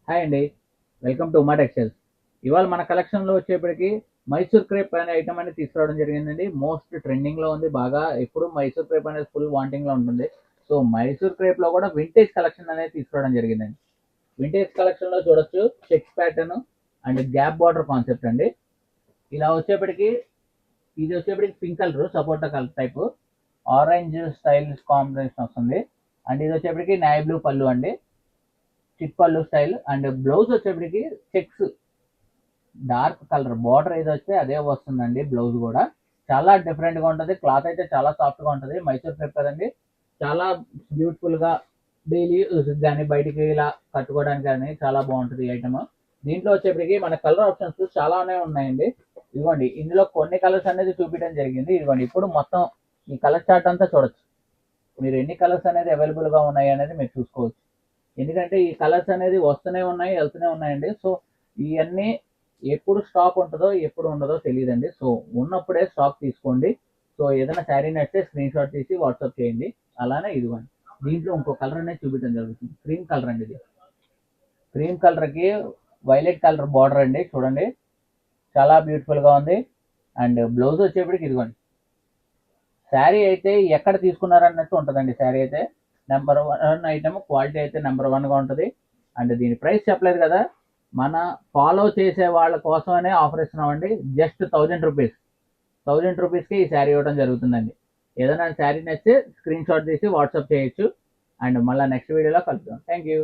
Hi అండి. Welcome to Uma textiles. ఇవాళ మన కలెక్షన్‌లో వచ్చేప్పటికి మైసూర్ క్రేప్ అనే ఐటెమ్ అనేది తీసుకురావడం జరిగిందండి. మోస్ట్ ట్రెండింగ్‌లో ఉంది బాగా. ఎప్పుడు మైసూర్ క్రేప్ అనేది ఫుల్ వాంటింగ్‌లో ఉంటుంది. సో, మైసూర్ క్రేప్‌లో కూడా వింటేజ్ కలెక్షన్ అనేది తీసుకురావడం జరిగిందండి. వింటేజ్ కలెక్షన్‌లో చూడొచ్చు checks pattern and gap border concept అండి. ఇలా వచ్చేప్పటికి ఇది వచ్చేప్పటికి పింక్ కలర్ సపోటా colour type orange style combination వస్తుంది. అండ్ ఇది వచ్చేప్పటికి నేవీ బ్లూ పళ్ళు అండి. చిట్ పళ్ళు స్టైల్ అండ్ బ్లౌజ్ వచ్చేప్పటికి చెక్స్ డార్క్ కలర్ బార్డర్ ఏది వస్తే అదే వస్తుందండి. బ్లౌజ్ కూడా చాలా డిఫరెంట్ గా ఉంటుంది. క్లాత్ అయితే చాలా సాఫ్ట్ గా ఉంటుంది. మైసూర్ క్రేప్ కదండి, చాలా బ్యూటిఫుల్ గా డైలీ యూజ్ కానీ బయటికి ఇలా కట్టుకోవడానికి కానీ చాలా బాగుంటుంది ఈ ఐటమ్. దీంట్లో వచ్చేప్పటికి మన కలర్ ఆప్షన్స్ చాలానే ఉన్నాయండి. ఇదిగోండి, ఇందులో కొన్ని కలర్స్ అనేది చూపించడం జరిగింది. ఇదిగోండి, ఇప్పుడు మొత్తం ఈ కలర్ చార్ట్ అంతా చూడొచ్చు. మీరు ఎన్ని కలర్స్ అనేది అవైలబుల్ గా ఉన్నాయి అనేది మీరు చూసుకోవచ్చు. ఎందుకంటే ఈ కలర్స్ అనేది వస్తూనే ఉన్నాయి, వెళ్తూనే ఉన్నాయండి. సో ఇవన్నీ ఎప్పుడు స్టాక్ ఉంటుందో ఎప్పుడు ఉండదో తెలియదండి. సో ఉన్నప్పుడే స్టాక్ తీసుకోండి. సో ఏదైనా శారీ నచ్చితే స్క్రీన్ షాట్ తీసి వాట్సాప్ చేయండి. అలానే ఇదిగోండి, దీంట్లో ఇంకో కలర్ అనేది చూపించడం జరుగుతుంది. క్రీమ్ కలర్ అండి ఇది. క్రీమ్ కలర్ కి వైలెట్ కలర్ బార్డర్ అండి, చూడండి చాలా బ్యూటిఫుల్ గా ఉంది. అండ్ బ్లౌజ్ వచ్చేప్పటికి ఇదిగోండి, శారీ అయితే ఎక్కడ తీసుకున్నారన్నట్టు ఉంటుందండి. శారీ అయితే నెంబర్ వన్ ఐటమ్, క్వాలిటీ అయితే నెంబర్ వన్గా ఉంటుంది. అండ్ దీని ప్రైస్ చెప్పలేదు కదా, మన ఫాలో చేసే వాళ్ళ కోసమనే ఆఫర్ ఇస్తున్నామండి. Just 1000 rupees. 1000 రూపీస్కి ఈ శారీ ఇవ్వడం జరుగుతుందండి. ఏదైనా శారీ నచ్చితే స్క్రీన్ షాట్ తీసి వాట్సాప్ చేయొచ్చు. అండ్ మళ్ళీ నెక్స్ట్ వీడియోలో కలుద్దాం. Thank you.